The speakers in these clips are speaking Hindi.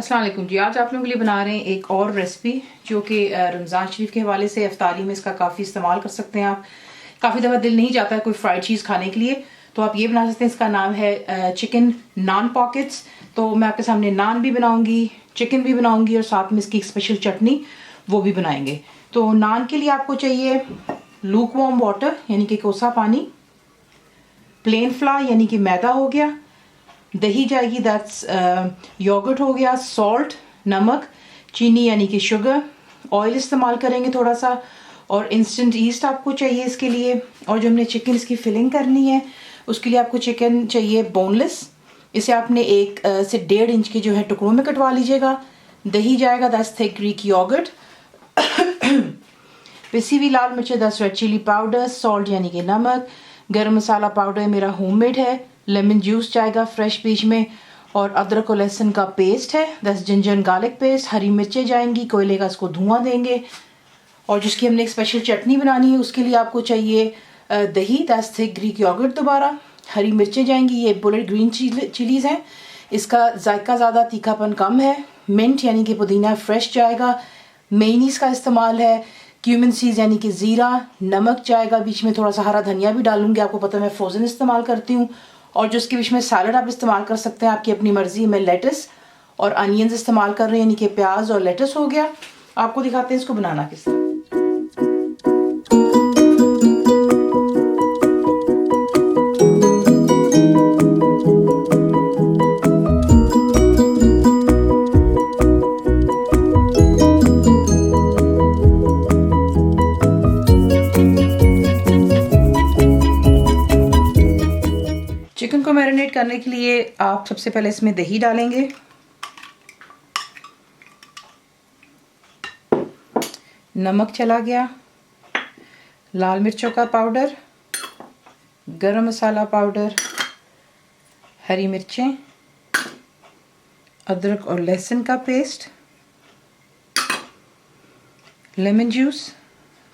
अस्सलाम वालेकुम जी। आज आप लोगों के लिए बना रहे हैं एक और रेसिपी जो कि रमज़ान शरीफ के हवाले से इफ्तारी में इसका काफ़ी इस्तेमाल कर सकते हैं आप। काफ़ी दफ़ा दिल नहीं जाता है कोई फ्राइड चीज़ खाने के लिए, तो आप ये बना सकते हैं। इसका नाम है चिकन नान पॉकेट्स। तो मैं आपके सामने नान भी बनाऊंगी, चिकन भी बनाऊंगी और साथ में इसकी एक स्पेशल चटनी वो भी बनाएंगे। तो नान के लिए आपको चाहिए लूक वार्म वाटर यानी कि कोसा पानी, प्लेन फ्लावर यानी कि मैदा हो गया, दही जाएगी दैट्स योगर्ट हो गया, सॉल्ट नमक, चीनी यानी कि शुगर, ऑयल इस्तेमाल करेंगे थोड़ा सा, और इंस्टेंट ईस्ट आपको चाहिए इसके लिए। और जो हमने चिकन इसकी फिलिंग करनी है उसके लिए आपको चिकन चाहिए बोनलेस। इसे आपने 1 से 1.5 इंच के जो है टुकड़ों में कटवा लीजिएगा। दही जाएगा दैट्स थिक ग्रीक योगर्ट, पिसी हुई लाल मिर्च 10 रेड चिली पाउडर, सॉल्ट यानी कि नमक, गरम मसाला पाउडर मेरा होममेड है, लेमन जूस जाएगा फ्रेश बीच में, और अदरक और लहसुन का पेस्ट है दैट्स जिंजर गार्लिक पेस्ट, हरी मिर्चें जाएंगी, कोयले का इसको धुआं देंगे। और जिसकी हमने एक स्पेशल चटनी बनानी है उसके लिए आपको चाहिए दही दैट्स थिक ग्रीक योगर्ट, दोबारा हरी मिर्चें जाएंगी, ये बुलेट ग्रीन चिलीज़ हैं, इसका जायका ज़्यादा तीखापन कम है, मिंट यानी कि पुदीना फ्रेश जाएगा, मेयोनीज का इस्तेमाल है, क्यूमिन सीड्स यानी कि ज़ीरा, नमक जाएगा, बीच में थोड़ा सा हरा धनिया भी डालूंगी, आपको पता है मैं फ्रोज़न इस्तेमाल करती हूँ। और जो इसके बीच में सैलड आप इस्तेमाल कर सकते हैं आपकी अपनी मर्जी। मैं लेटस और अनियंस इस्तेमाल कर रही हूँ यानी कि प्याज और लेटस हो गया। आपको दिखाते हैं इसको बनाना किस तरह। चिकन को मैरिनेट करने के लिए आप सबसे पहले इसमें दही डालेंगे, नमक चला गया, लाल मिर्चों का पाउडर, गरम मसाला पाउडर, हरी मिर्चें, अदरक और लहसुन का पेस्ट, लेमन जूस।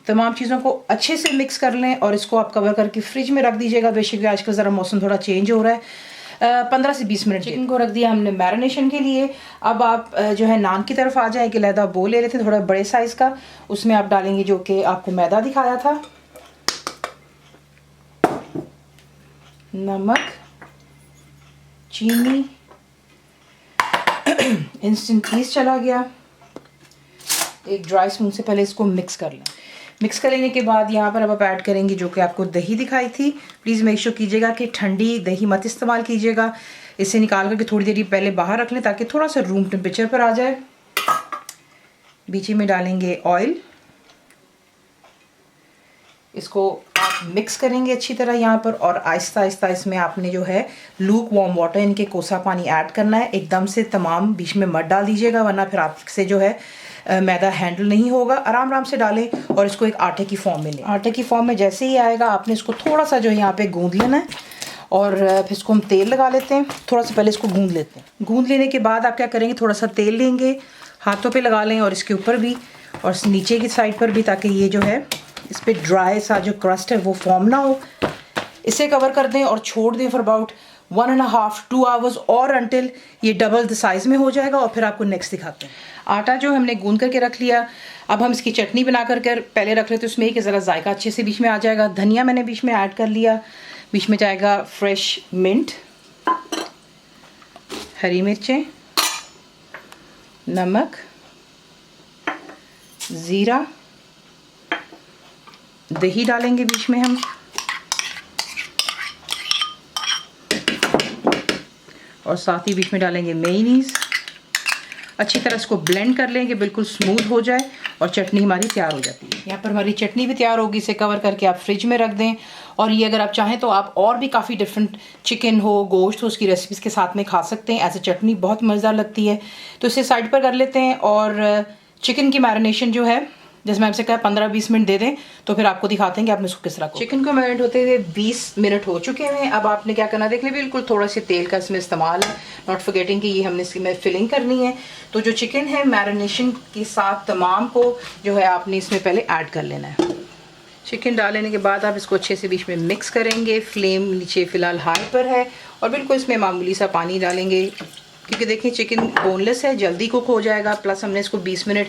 तमाम चीज़ों को अच्छे से मिक्स कर लें और इसको आप कवर करके फ्रिज में रख दीजिएगा। बेशक आजकल ज़रा मौसम थोड़ा चेंज हो रहा है। 15 से 20 मिनट चिकन को रख दिया हमने मैरिनेशन के लिए। अब आप जो है नान की तरफ आ जाए। एक लहदा बोल ले लेते हैं थोड़ा बड़े साइज़ का, उसमें आप डालेंगे जो कि आपको मैदा दिखाया था, नमक, चीनी, इंस्टेंट ईस्ट चला गया, एक ड्राई स्पून से पहले इसको मिक्स कर लें। मिक्स कर लेने के बाद यहाँ पर अब आप ऐड करेंगे जो कि आपको दही दिखाई थी। प्लीज़ मेक श्योर कीजिएगा कि ठंडी दही मत इस्तेमाल कीजिएगा। इसे निकाल करके थोड़ी देर पहले बाहर रख लें ताकि थोड़ा सा रूम टेम्परेचर पर आ जाए। बीच में डालेंगे ऑयल, इसको आप मिक्स करेंगे अच्छी तरह यहाँ पर, और आहिस्ता आहिस्ता इसमें आपने जो है लूक वार्म वाटर इनके कोसा पानी ऐड करना है। एकदम से तमाम बीच में मत डाल दीजिएगा वरना फिर आपसे जो है मैदा हैंडल नहीं होगा। आराम आराम से डालें और इसको एक आटे की फॉर्म में लें। आटे की फॉर्म में जैसे ही आएगा आपने इसको थोड़ा सा जो है यहाँ पे गूंद लेना है, और फिर इसको हम तेल लगा लेते हैं। थोड़ा सा पहले इसको गूंद लेते हैं। गूंद लेने के बाद आप क्या करेंगे, थोड़ा सा तेल लेंगे, हाथों पे लगा लें और इसके ऊपर भी और नीचे की साइड पर भी, ताकि ये जो है इस पर ड्राई सा जो क्रस्ट है वो फॉर्म ना हो। इसे कवर कर दें और छोड़ दें फॉर अबाउट 1.5-2 आवर्स, और अंटिल ये डबल द साइज़ में हो जाएगा। और फिर आपको नेक्स्ट दिखाते हैं। आटा जो हमने गूंद करके रख लिया, अब हम इसकी चटनी बना कर पहले रख लेते हैं उसमें कि ज़रा जायका अच्छे से बीच में आ जाएगा। धनिया मैंने बीच में ऐड कर लिया, बीच में जाएगा फ्रेश मिंट, हरी मिर्चें, नमक, ज़ीरा, दही डालेंगे बीच में हम, और साथ ही बीच में डालेंगे मेयोनीज। अच्छी तरह इसको ब्लेंड कर लेंगे, बिल्कुल स्मूथ हो जाए और चटनी हमारी तैयार हो जाती है। यहाँ पर हमारी चटनी भी तैयार होगी। इसे कवर करके आप फ्रिज में रख दें। और ये अगर आप चाहें तो आप और भी काफ़ी डिफरेंट चिकन हो, गोश्त हो, उसकी रेसिपीज़ के साथ में खा सकते हैं। ऐसे चटनी बहुत मज़ेदार लगती है। तो इसे साइड पर कर लेते हैं। और चिकन की मैरिनेशन जो है, जैसे मैं आपसे कहा 15-20 मिनट दे दें, तो फिर आपको दिखाते हैं कि आपने इसको किस तरह को। चिकन को मैरिनेट होते हुए 20 मिनट हो चुके हैं। अब आपने क्या करना देख लें, बिल्कुल थोड़ा सा तेल का इसमें इस्तेमाल है, नॉट फॉरगेटिंग कि ये हमने इसमें फिलिंग करनी है। तो जो चिकन है मैरिनेशन के साथ तमाम को जो है आपने इसमें पहले ऐड कर लेना है। चिकन डाल लेने के बाद आप इसको अच्छे से बीच में मिक्स करेंगे। फ्लेम नीचे फ़िलहाल हाई पर है और बिल्कुल इसमें मामूली सा पानी डालेंगे क्योंकि देखिए चिकन बोनलेस है, जल्दी कुक हो जाएगा। प्लस हमने इसको 20 मिनट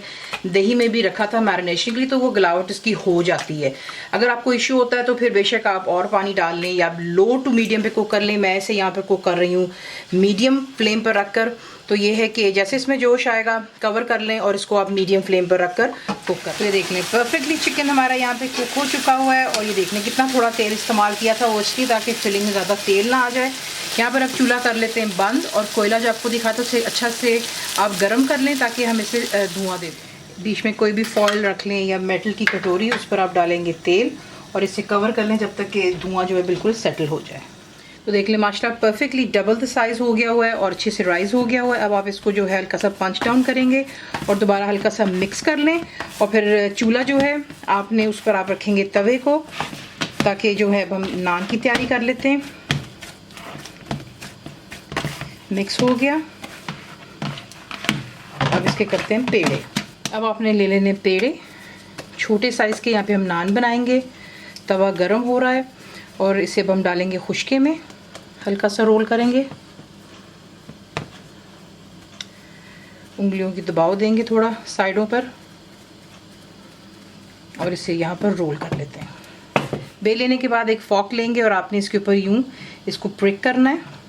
दही में भी रखा था मैरिनेशन के लिए, तो वो गलावट इसकी हो जाती है। अगर आपको इश्यू होता है तो फिर बेशक आप और पानी डाल लें या लो टू मीडियम पे कुक कर लें। मैं इसे यहाँ पर कुक कर रही हूँ मीडियम फ्लेम पर रखकर। तो ये है कि जैसे इसमें जोश आएगा कवर कर लें और इसको आप मीडियम फ्लेम पर रखकर कुक कर। तो ये देख लें परफेक्टली चिकन हमारा यहाँ पे कुक हो चुका हुआ है। और ये देख लें कितना थोड़ा तेल इस्तेमाल किया था वो इसलिए ताकि फिलिंग में ज़्यादा तेल ना आ जाए। यहाँ पर अब चूल्हा कर लेते हैं बंद और कोयला जो आपको दिखाता है अच्छा से आप गर्म कर लें ताकि हम इसे धुआं दे दें। बीच में कोई भी फॉइल रख लें या मेटल की कटोरी, उस पर आप डालेंगे तेल और इसे कवर कर लें जब तक कि धुआं जो है बिल्कुल सेटल हो जाए। तो देख लें माशाल्लाह परफेक्टली डबल द साइज़ हो गया हुआ है और अच्छे से राइस हो गया हुआ है। अब आप इसको जो है हल्का सा पंच डाउन करेंगे और दोबारा हल्का सा मिक्स कर लें। और फिर चूल्हा जो है आपने उस पर आप रखेंगे तवे को, ताकि जो है अब हम नान की तैयारी कर लेते हैं। मिक्स हो गया, अब इसके करते हैं पेड़े। अब आपने ले लेने पेड़े छोटे साइज़ के। यहाँ पे हम नान बनाएंगे। तवा गरम हो रहा है और इसे अब हम डालेंगे खुश्के में, हल्का सा रोल करेंगे, उंगलियों की दबाव देंगे थोड़ा साइडों पर और इसे यहाँ पर रोल कर लेते हैं। बेल लेने के बाद एक फॉक लेंगे और आपने इसके ऊपर यूं इसको प्रिक करना है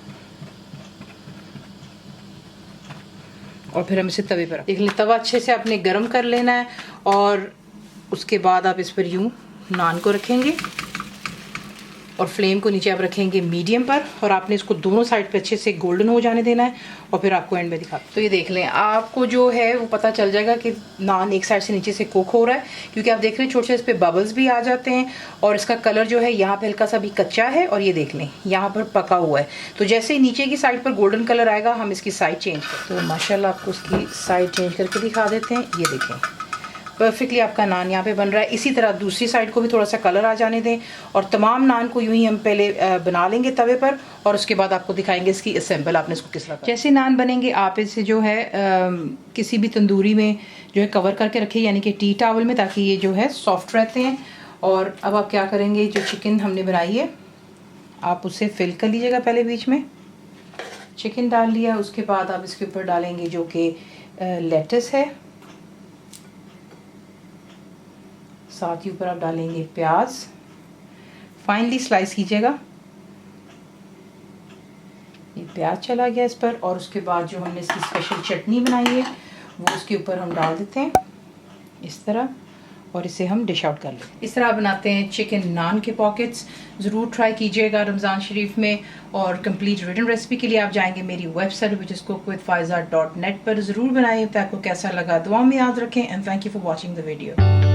और फिर हम इसे तवे पर देख लें। तवा अच्छे से आपने गरम कर लेना है और उसके बाद आप इस पर यूं नान को रखेंगे और फ्लेम को नीचे आप रखेंगे मीडियम पर और आपने इसको दोनों साइड पे अच्छे से गोल्डन हो जाने देना है और फिर आपको एंड में दिखाते। तो ये देख लें, आपको जो है वो पता चल जाएगा कि नान एक साइड से नीचे से कुक हो रहा है, क्योंकि आप देख रहे हैं छोटे छोटे इस पे बबल्स भी आ जाते हैं और इसका कलर जो है यहाँ पे हल्का सा भी कच्चा है और ये देख लें यहाँ पर पका हुआ है। तो जैसे ही नीचे की साइड पर गोल्डन कलर आएगा हम इसकी साइड चेंज करते हैं। तो माशाल्लाह आपको उसकी साइड चेंज करके दिखा देते हैं। ये देखें परफेक्टली आपका नान यहाँ पे बन रहा है। इसी तरह दूसरी साइड को भी थोड़ा सा कलर आ जाने दें और तमाम नान को यूं ही हम पहले बना लेंगे तवे पर और उसके बाद आपको दिखाएंगे इसकी असेंबल आपने इसको किस तरह। जैसे नान बनेंगे आप इसे जो है किसी भी तंदूरी में जो है कवर करके रखिए, यानी कि टी टावल में, ताकि ये जो है सॉफ्ट रहते हैं। और अब आप क्या करेंगे, जो चिकन हमने बनाई है आप उसे फिल कर लीजिएगा। पहले बीच में चिकन डाल लिया, उसके बाद आप इसके ऊपर डालेंगे जो कि लेटस है, साथ ही ऊपर आप डालेंगे प्याज, फाइनली स्लाइस कीजिएगा। ये प्याज चला गया इस पर और उसके बाद जो हमने इसकी स्पेशल चटनी बनाई है वो उसके ऊपर हम डाल देते हैं इस तरह और इसे हम डिश आउट कर लेते हैं। इस तरह बनाते हैं चिकन नान के पॉकेट्स। ज़रूर ट्राई कीजिएगा रमज़ान शरीफ में। और कंप्लीट रिटन रेसिपी के लिए आप जाएंगे मेरी वेबसाइट www.cookWithFaiza.net पर। ज़रूर बनाइए। आपको कैसा लगा दुआ में याद रखें and thank you for watching the video.